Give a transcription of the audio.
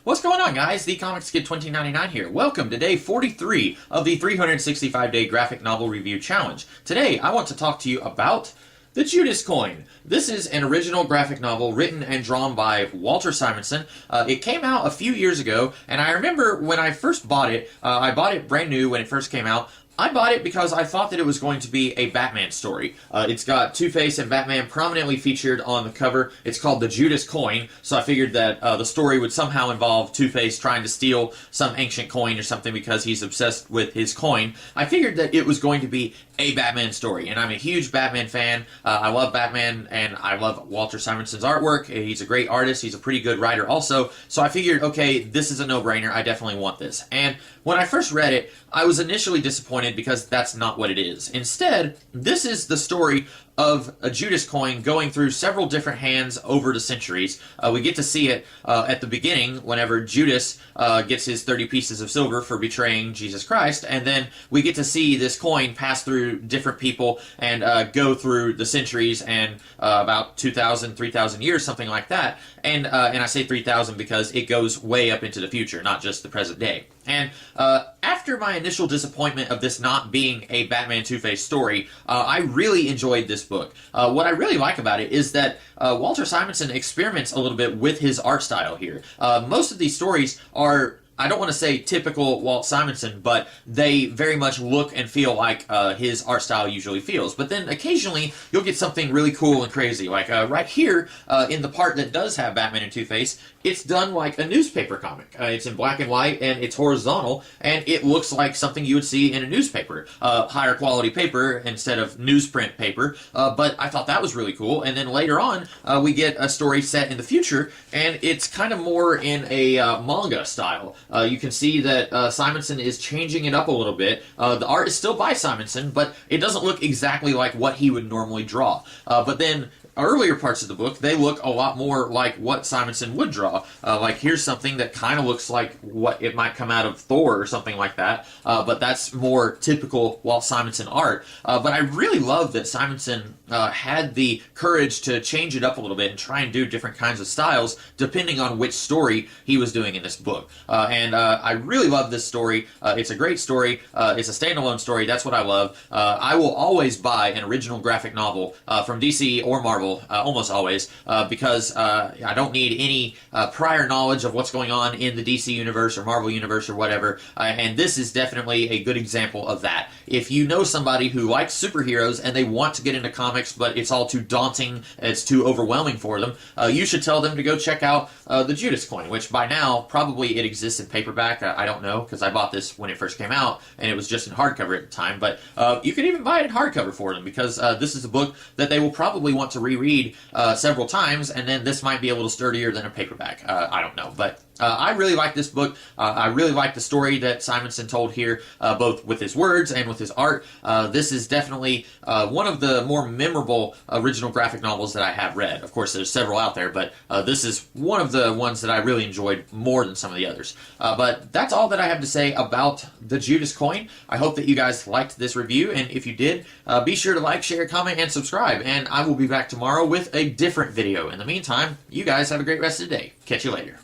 What's going on, guys? The Comics Kid 2099 here. Welcome to day 43 of the 365-day graphic novel review challenge. Today, I want to talk to you about the Judas coin. This is an original graphic novel written and drawn by Walter Simonson. It came out a few years ago, and I remember when I first bought it, I bought it brand new when it first came out. I bought it because I thought that it was going to be a Batman story. It's got Two-Face and Batman prominently featured on the cover. It's called the Judas coin, so I figured that the story would somehow involve Two-Face trying to steal some ancient coin or something because he's obsessed with his coin. I figured that it was going to be a Batman story, and I'm a huge Batman fan. I love Batman, and I love Walter Simonson's artwork. He's a great artist. He's a pretty good writer also, so I figured, okay, this is a no-brainer. I definitely want this. And when I first read it, I was initially disappointed because that's not what it is. Instead, this is the story of a Judas coin going through several different hands over the centuries. We get to see it at the beginning whenever Judas gets his 30 pieces of silver for betraying Jesus Christ, and then we get to see this coin pass through different people and go through the centuries and about 2,000, 3,000 years, something like that. And I say 3,000 because it goes way up into the future, not just the present day. And after my initial disappointment of this not being a Batman Two-Face story, I really enjoyed this book. What I really like about it is that Walter Simonson experiments a little bit with his art style here. Most of these stories are, I don't want to say typical Walt Simonson, but they very much look and feel like his art style usually feels. But then occasionally you'll get something really cool and crazy. Like right here in the part that does have Batman and Two-Face, it's done like a newspaper comic. It's in black and white and it's horizontal and it looks like something you would see in a newspaper. Higher quality paper instead of newsprint paper. But I thought that was really cool. And then later on we get a story set in the future and it's kind of more in a manga style. You can see that Simonson is changing it up a little bit. The art is still by Simonson, but it doesn't look exactly like what he would normally draw. But then earlier parts of the book, they look a lot more like what Simonson would draw. Like here's something that kind of looks like what it might come out of Thor or something like that. But that's more typical Walt Simonson art. But I really love that Simonson had the courage to change it up a little bit and try and do different kinds of styles depending on which story he was doing in this book. And I really love this story. It's a great story. It's a standalone story. That's what I love. I will always buy an original graphic novel from DC or Marvel, almost always, because I don't need any prior knowledge of what's going on in the DC universe or Marvel universe or whatever. And this is definitely a good example of that. If you know somebody who likes superheroes and they want to get into comics, but it's all too daunting, it's too overwhelming for them, you should tell them to go check out the Judas coin, which by now probably it exists in paperback. I don't know, because I bought this when it first came out and it was just in hardcover at the time, but you can even buy it in hardcover for them because this is a book that they will probably want to reread several times, and then this might be a little sturdier than a paperback. I don't know, but I really like this book. I really like the story that Simonson told here, both with his words and with his art. This is definitely one of the more memorable original graphic novels that I have read. Of course, there's several out there, but this is one of the ones that I really enjoyed more than some of the others. But that's all that I have to say about the Judas coin. I hope that you guys liked this review, and if you did, be sure to like, share, comment, and subscribe, and I will be back tomorrow with a different video. In the meantime, you guys have a great rest of the day. Catch you later.